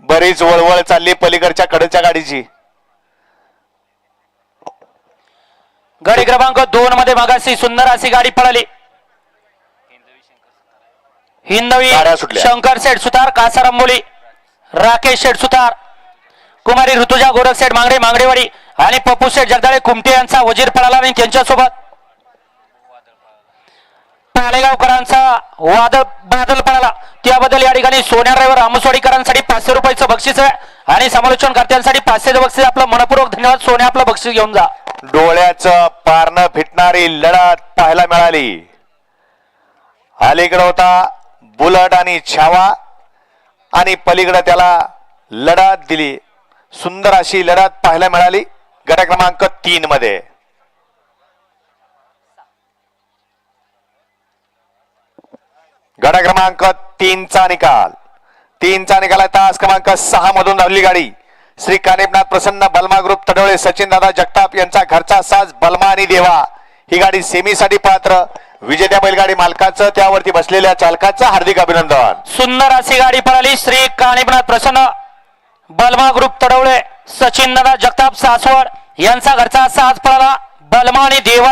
बरीच वळवळ चालली पलीकडच्या कडेच्या गाडीची. गाडी क्रमांक 2 मध्ये मागासी सुंदर अशी गाडी पळाली. हिंदवी गाड्या सुटल्या. शंकर शेठ सुतार कासारंबोली, राकेश शेठ सुतार, कुमारी ऋतुजा गोरख शेठ मांगडे मांगडेवाडी आणि पप्पू शेठ जगदाळे कुमटे यांचा वजीर पळाला आणि त्यांच्यासोबत पालेगावकरांचा बादल पळाला. त्याबद्दल या ठिकाणी सोन्या ड्रायव्हर आमसवाडीकरांसाठी 500 रुपयाचं बक्षीस आहे आणि समालोचनकर्त्यांसाठी 500 बक्षीस. आपलं मनपूर्वक धन्यवाद. सोन्या आपलं बक्षीस घेऊन जा. डोळ्याचं पारणं फिटणारी लढत पाहायला मिळाली. अलीकडे होता बुलट आणि छावा आणि पलीकडे त्याला लढत दिली. सुंदर अशी लढत पाहायला मिळाली गट क्रमांक 3 मध्ये. गट क्रमांक 3 चा निकाल. 3 चा निकाल तास क्रमांक 6 मधून धावली गाडी श्री कानिपनाथ प्रसन्न बलमा ग्रुप तडोळे सचिन दादा जगताप यांचा घरचा साज बलमा आणि देवा. ही गाडी सेमीसाठी पात्र. विजेत्या बैलगाडी मालकाचं त्यावरती बसलेल्या चालकाचं हार्दिक अभिनंदन. सुंदर अशी गाडी पळाली. श्री कानिपनाथ प्रसन्न बलमा ग्रुप तडवळे सचिन दादा जगताप सासवड यांचा घरचा साज पळाला. बलमा आणि देवा